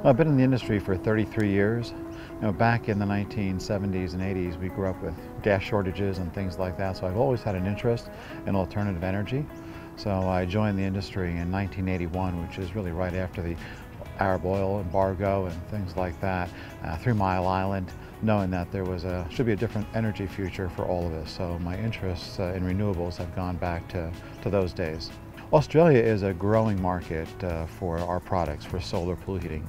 Well, I've been in the industry for 33 years. Back in the 1970s and 80s, we grew up with gas shortages and things like that, so I've always had an interest in alternative energy. So I joined the industry in 1981, which is really right after the Arab oil embargo and things like that, 3 Mile Island, knowing that there should be a different energy future for all of us. So my interests in renewables have gone back to those days. Australia is a growing market for our products for solar pool heating.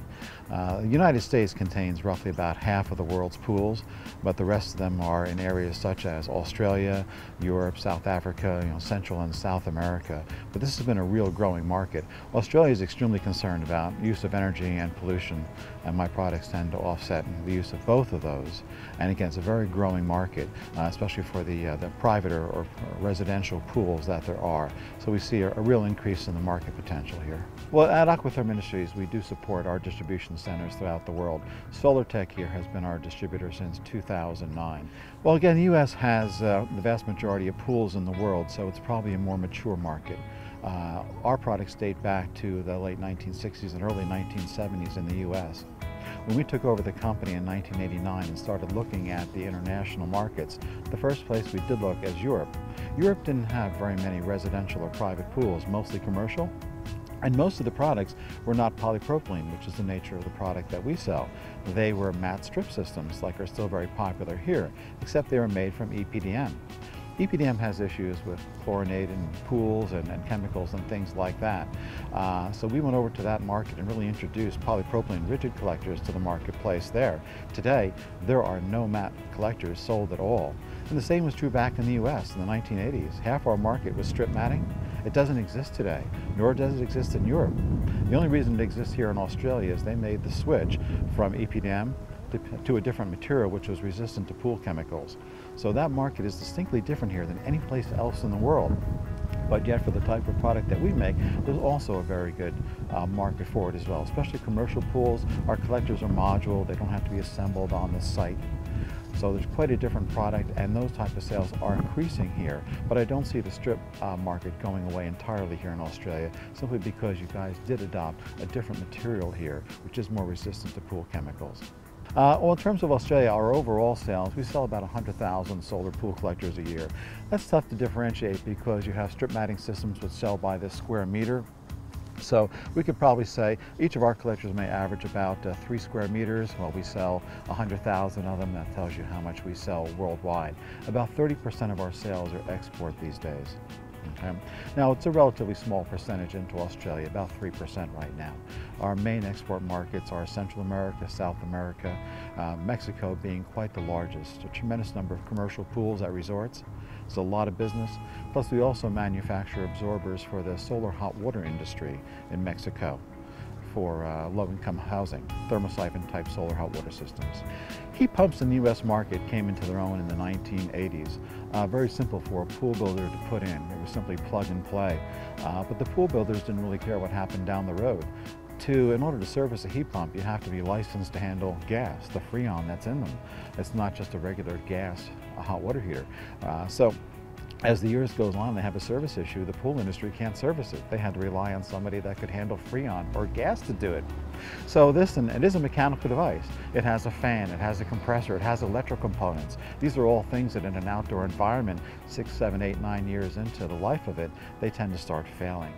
The United States contains roughly about half of the world's pools, but the rest of them are in areas such as Australia, Europe, South Africa, Central and South America. But this has been a real growing market. Australia is extremely concerned about use of energy and pollution, and my products tend to offset the use of both of those. And again, it's a very growing market, especially for the private or residential pools that there are. So we see a real increase in the market potential here. Well, at Aquatherm Industries, we do support our distribution centers throughout the world. SolarTech here has been our distributor since 2009. Well, again, the U.S. has the vast majority of pools in the world, so it's probably a more mature market. Our products date back to the late 1960s and early 1970s in the U.S. When we took over the company in 1989 and started looking at the international markets, the first place we did look is Europe. Europe didn't have very many residential or private pools, mostly commercial. And most of the products were not polypropylene, which is the nature of the product that we sell. They were matte strip systems, like are still very popular here, except they were made from EPDM. EPDM has issues with chlorinate in pools and chemicals and things like that. So we went over to that market and really introduced polypropylene rigid collectors to the marketplace there. Today, there are no matte collectors sold at all. And the same was true back in the US in the 1980s. Half our market was strip matting. It doesn't exist today, nor does it exist in Europe. The only reason it exists here in Australia is they made the switch from EPDM to a different material which was resistant to pool chemicals. So that market is distinctly different here than any place else in the world. But yet for the type of product that we make, there's also a very good market for it as well. Especially commercial pools, our collectors are modular, they don't have to be assembled on the site. So there's quite a different product, and those type of sales are increasing here. But I don't see the strip market going away entirely here in Australia, simply because you guys did adopt a different material here, which is more resistant to pool chemicals. Well, in terms of Australia, our overall sales, we sell about 100,000 solar pool collectors a year. That's tough to differentiate because you have strip matting systems which sell by the square meter. So we could probably say each of our collectors may average about 3 square meters. Well, we sell 100,000 of them. That tells you how much we sell worldwide. About 30% of our sales are export these days. Okay. Now, it's a relatively small percentage into Australia, about 3% right now. Our main export markets are Central America, South America, Mexico being quite the largest. A tremendous number of commercial pools at resorts. It's a lot of business. Plus, we also manufacture absorbers for the solar hot water industry in Mexico for low-income housing, thermosiphon type solar hot water systems. Heat pumps in the U.S. market came into their own in the 1980s. Very simple for a pool builder to put in. It was simply plug and play. But the pool builders didn't really care what happened down the road. In order to service a heat pump, you have to be licensed to handle gas, the freon that's in them. It's not just a regular gas hot water heater. So as the years goes on, they have a service issue. The pool industry can't service it. They had to rely on somebody that could handle freon or gas to do it. So it is a mechanical device. It has a fan, it has a compressor, it has electrical components. These are all things that in an outdoor environment, 6, 7, 8, 9 years into the life of it, they tend to start failing.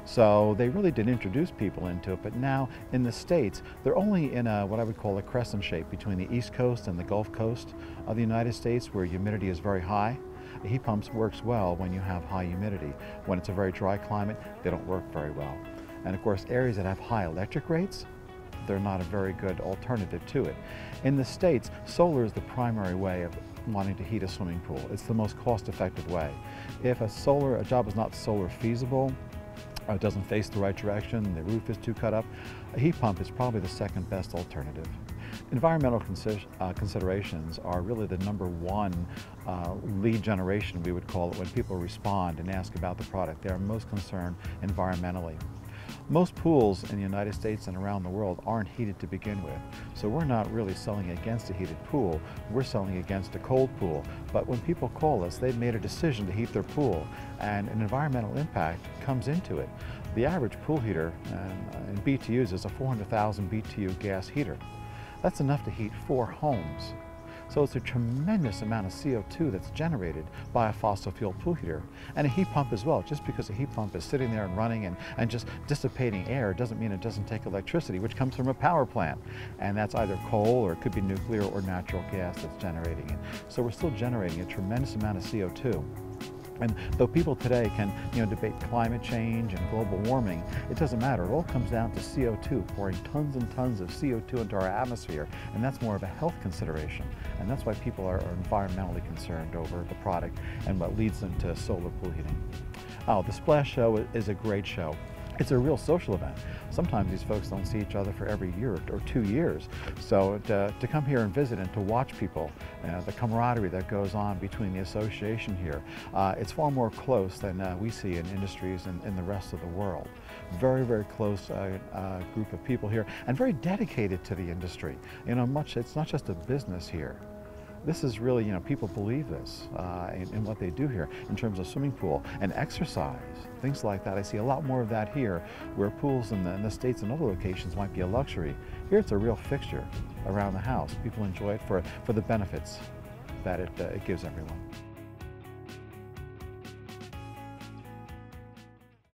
So they really did introduce people into it, but now in the States, they're only in what I would call a crescent shape between the East Coast and the Gulf Coast of the United States, where humidity is very high. Heat pumps works well when you have high humidity. When it's a very dry climate, they don't work very well. And of course, areas that have high electric rates, they're not a very good alternative to it. In the States, solar is the primary way of wanting to heat a swimming pool. It's the most cost-effective way. If a job is not solar feasible, it doesn't face the right direction, the roof is too cut up, a heat pump is probably the second best alternative. Environmental considerations are really the #1 lead generation, we would call it, when people respond and ask about the product. They are most concerned environmentally. Most pools in the United States and around the world aren't heated to begin with, so we're not really selling against a heated pool, we're selling against a cold pool. But when people call us, they've made a decision to heat their pool, and an environmental impact comes into it. The average pool heater in BTUs is a 400,000 BTU gas heater. That's enough to heat 4 homes. So it's a tremendous amount of CO2 that's generated by a fossil fuel pool heater. And a heat pump as well. Just because a heat pump is sitting there and running and just dissipating air doesn't mean it doesn't take electricity, which comes from a power plant. And that's either coal, or it could be nuclear or natural gas that's generating it. So we're still generating a tremendous amount of CO2. And though people today can, debate climate change and global warming, it doesn't matter. It all comes down to CO2, pouring tons and tons of CO2 into our atmosphere, and that's more of a health consideration. And that's why people are environmentally concerned over the product and what leads them to solar pool heating. Oh, the Splash Show is a great show. It's a real social event. Sometimes these folks don't see each other for every year or 2 years. So to come here and visit and to watch people, the camaraderie that goes on between the association here, it's far more close than we see in industries in the rest of the world. Very, very close group of people here, and very dedicated to the industry. It's not just a business here. This is really, people believe this in what they do here in terms of swimming pool and exercise, things like that. I see a lot more of that here, where pools in the States and other locations might be a luxury. Here it's a real fixture around the house. People enjoy it for the benefits that it gives everyone.